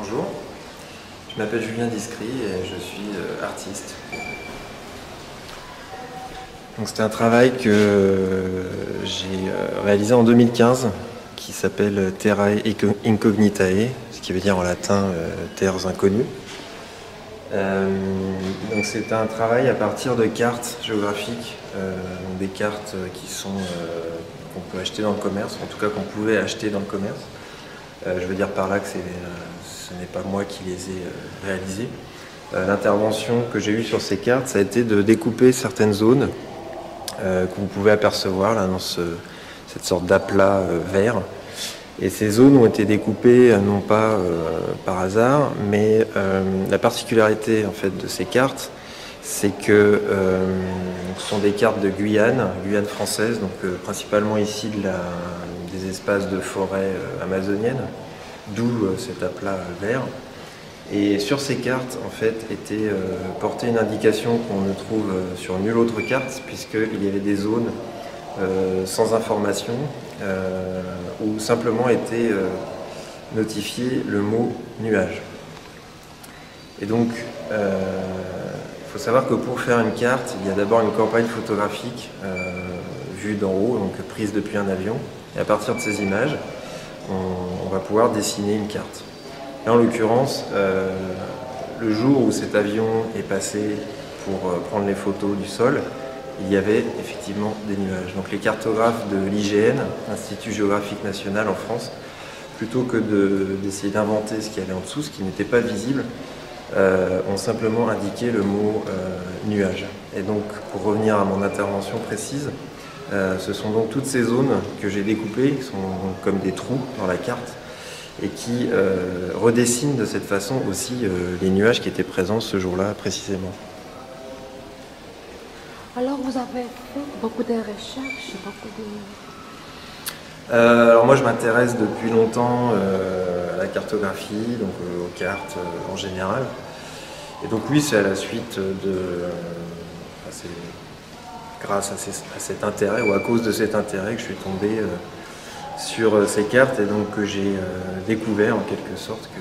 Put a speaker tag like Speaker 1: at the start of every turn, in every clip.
Speaker 1: Bonjour, je m'appelle Julien Discry et je suis artiste. C'est un travail que j'ai réalisé en 2015 qui s'appelle Terrae Incognitae, ce qui veut dire en latin terres inconnues. C'est un travail à partir de cartes géographiques, des cartes qu'on peut acheter dans le commerce, en tout cas qu'on pouvait acheter dans le commerce. Je veux dire par là que ce n'est pas moi qui les ai réalisées. L'intervention que j'ai eue sur ces cartes, ça a été de découper certaines zones que vous pouvez apercevoir là, dans cette sorte d'aplat vert. Et ces zones ont été découpées non pas par hasard, mais la particularité en fait, de ces cartes, c'est que ce sont des cartes de Guyane française, donc principalement ici des espaces de forêt amazonienne, d'où cet aplat vert. Et sur ces cartes, en fait, était portée une indication qu'on ne trouve sur nulle autre carte, puisqu'il y avait des zones sans information, où simplement était notifié le mot nuage. Et donc, il faut savoir que pour faire une carte, il y a d'abord une campagne photographique vue d'en haut, donc prise depuis un avion, et à partir de ces images, on va pouvoir dessiner une carte. Et en l'occurrence, le jour où cet avion est passé pour prendre les photos du sol, il y avait effectivement des nuages. Donc les cartographes de l'IGN, Institut géographique national en France, plutôt que d'essayer d'inventer ce qu'il y avait en dessous, ce qui n'était pas visible, ont simplement indiqué le mot nuage. Et donc, pour revenir à mon intervention précise, ce sont donc toutes ces zones que j'ai découpées, qui sont comme des trous dans la carte, et qui redessinent de cette façon aussi les nuages qui étaient présents ce jour-là précisément.
Speaker 2: Alors vous avez fait beaucoup de recherches,
Speaker 1: Alors moi je m'intéresse depuis longtemps à la cartographie, donc aux cartes en général. Et donc oui, c'est à la suite c'est grâce à cet intérêt, ou à cause de cet intérêt, que je suis tombé sur ces cartes, et donc que j'ai découvert en quelque sorte que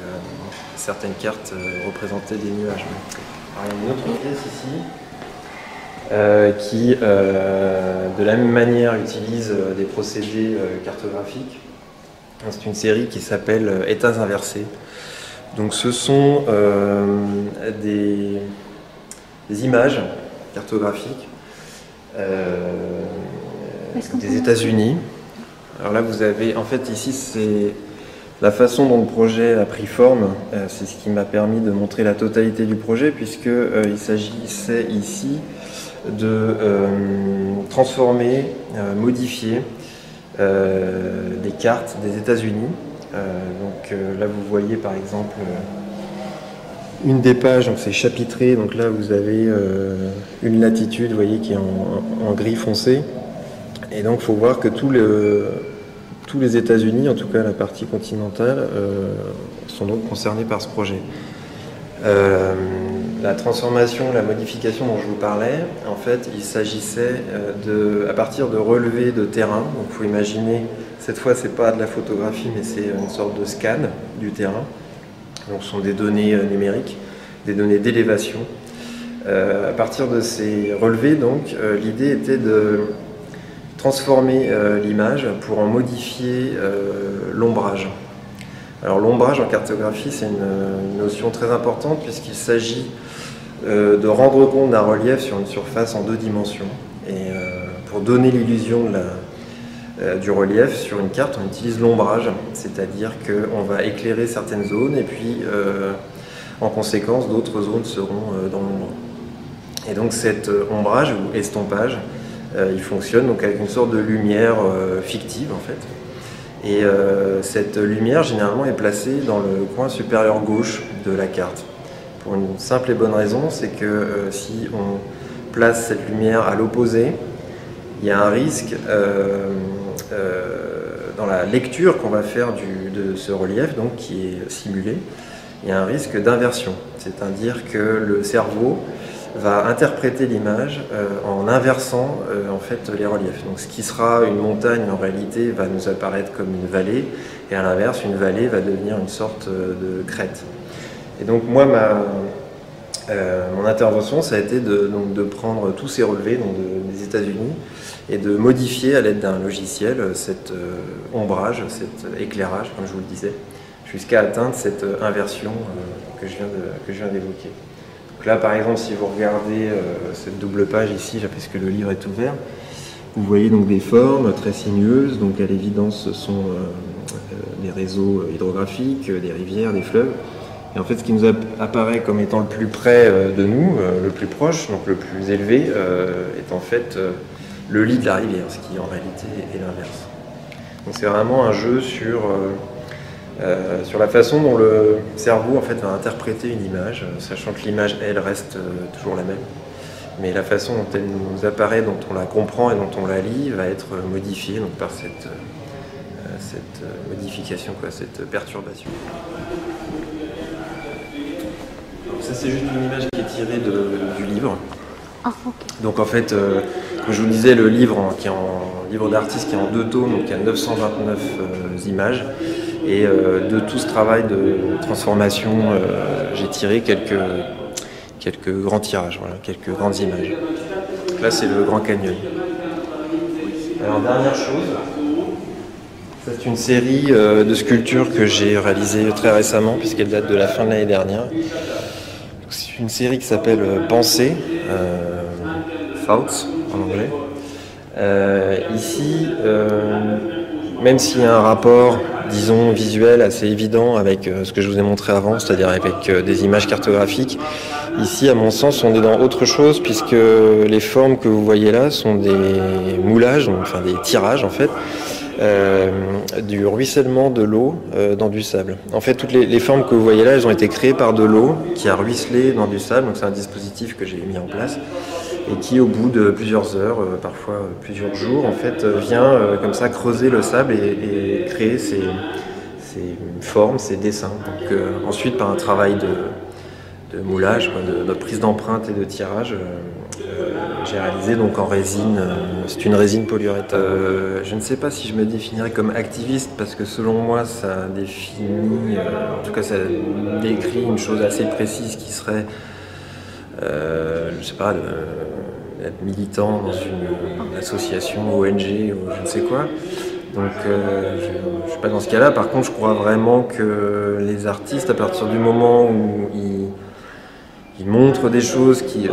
Speaker 1: certaines cartes représentaient des nuages. Alors, il y a une autre pièce ici qui, de la même manière, utilise des procédés cartographiques. C'est une série qui s'appelle États inversés. Donc ce sont des images cartographiques des États-Unis. Alors là, vous avez, en fait, ici, c'est la façon dont le projet a pris forme. C'est ce qui m'a permis de montrer la totalité du projet, puisqu'il s'agissait ici de transformer, modifier des cartes des États-Unis. Là, vous voyez par exemple une des pages, donc c'est chapitré. Donc là, vous avez une latitude, vous voyez, qui est en gris foncé. Et donc, il faut voir que tous les États-Unis, en tout cas la partie continentale, sont donc concernés par ce projet. La transformation, la modification dont je vous parlais, en fait, il s'agissait à partir de relevés de terrain. Donc, il faut imaginer, cette fois, c'est pas de la photographie, mais c'est une sorte de scan du terrain. Donc, ce sont des données numériques, des données d'élévation. À partir de ces relevés, donc, l'idée était de transformer l'image pour en modifier l'ombrage. Alors l'ombrage en cartographie, c'est une notion très importante puisqu'il s'agit de rendre compte d'un relief sur une surface en 2 dimensions. Et pour donner l'illusion du relief sur une carte, on utilise l'ombrage, c'est-à-dire qu'on va éclairer certaines zones et puis en conséquence d'autres zones seront dans l'ombre. Et donc cet ombrage ou estompage, il fonctionne donc avec une sorte de lumière fictive en fait. Et cette lumière généralement est placée dans le coin supérieur gauche de la carte. Pour une simple et bonne raison, c'est que si on place cette lumière à l'opposé, il y a un risque dans la lecture qu'on va faire de ce relief, donc qui est simulé, il y a un risque d'inversion. C'est-à-dire que le cerveau va interpréter l'image en inversant en fait les reliefs. Donc ce qui sera une montagne en réalité va nous apparaître comme une vallée, et à l'inverse une vallée va devenir une sorte de crête. Et donc moi mon intervention ça a été de prendre tous ces relevés des États-Unis et de modifier à l'aide d'un logiciel cet ombrage, cet éclairage comme je vous le disais, jusqu'à atteindre cette inversion que je viens d'évoquer. Là, par exemple, si vous regardez cette double page ici, parce que le livre est ouvert, vous voyez donc des formes très sinueuses. Donc, à l'évidence, ce sont des réseaux hydrographiques, des rivières, des fleuves. Et en fait, ce qui nous apparaît comme étant le plus près de nous, le plus proche, donc le plus élevé, est en fait le lit de la rivière, ce qui en réalité est l'inverse. Donc, c'est vraiment un jeu sur la façon dont le cerveau en fait, va interpréter une image, sachant que l'image, elle, reste toujours la même. Mais la façon dont elle nous apparaît, dont on la comprend et dont on la lit, va être modifiée donc, par cette modification, cette perturbation. Donc ça, c'est juste une image qui est tirée du livre.
Speaker 2: Ah, ok.
Speaker 1: Donc en fait, comme je vous le disais, le livre, qui est en livre d'artiste, qui est en 2 tomes, donc il y a 929 images. Et de tout ce travail de transformation, j'ai tiré quelques grands tirages, voilà, quelques grandes images. Donc là, c'est le Grand Canyon. Alors, dernière chose, c'est une série de sculptures que j'ai réalisées très récemment, puisqu'elle date de la fin de l'année dernière. C'est une série qui s'appelle Pensée, Thoughts en anglais. Ici, même s'il y a un rapport, disons, visuel assez évident avec ce que je vous ai montré avant, c'est-à-dire avec des images cartographiques, ici, à mon sens, on est dans autre chose, puisque les formes que vous voyez là sont des moulages, enfin des tirages en fait, du ruissellement de l'eau dans du sable. En fait, toutes les formes que vous voyez là, elles ont été créées par de l'eau qui a ruisselé dans du sable, donc c'est un dispositif que j'ai mis en place, et qui au bout de plusieurs heures, parfois plusieurs jours, en fait, vient comme ça creuser le sable et créer ces formes, ces dessins. Donc ensuite, par un travail de moulage, de prise d'empreinte et de tirage, j'ai réalisé donc en résine, c'est une résine polyuréthane. Je ne sais pas si je me définirais comme activiste, parce que selon moi, ça définit, en tout cas ça décrit une chose assez précise qui serait je ne sais pas, être militant dans une association, ONG ou je ne sais quoi. Donc je ne suis pas dans ce cas-là. Par contre, je crois vraiment que les artistes, à partir du moment où ils montrent des choses qui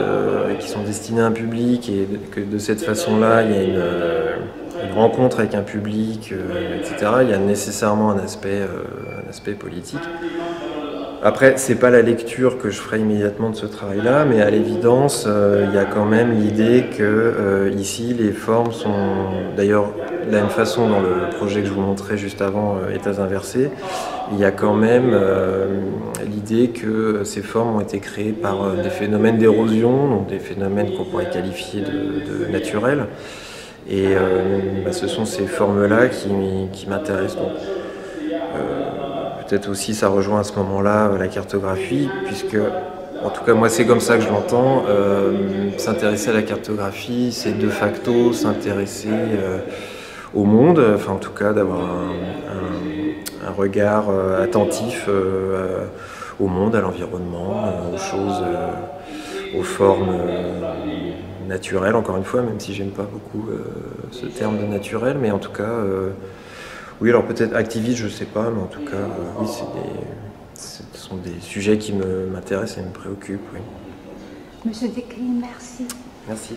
Speaker 1: sont destinées à un public et que de cette façon-là, il y a une rencontre avec un public, etc., il y a nécessairement un aspect politique. Après, c'est pas la lecture que je ferai immédiatement de ce travail-là, mais à l'évidence, il y a quand même l'idée que ici, les formes sont, d'ailleurs, de la même façon dans le projet que je vous montrais juste avant, États inversés, il y a quand même l'idée que ces formes ont été créées par des phénomènes d'érosion, donc des phénomènes qu'on pourrait qualifier de naturels, et ce sont ces formes-là qui m'intéressent. Donc, peut-être aussi ça rejoint à ce moment-là la cartographie, puisque, en tout cas moi c'est comme ça que je l'entends, s'intéresser à la cartographie, c'est de facto s'intéresser au monde, enfin en tout cas d'avoir un regard attentif au monde, à l'environnement, aux choses, aux formes naturelles, encore une fois, même si j'aime pas beaucoup ce terme de naturel, mais en tout cas... oui, alors peut-être activiste, je ne sais pas, mais en tout cas, oui, ce sont des sujets qui m'intéressent et me préoccupent. Oui.
Speaker 2: Monsieur Desclines, merci.
Speaker 1: Merci.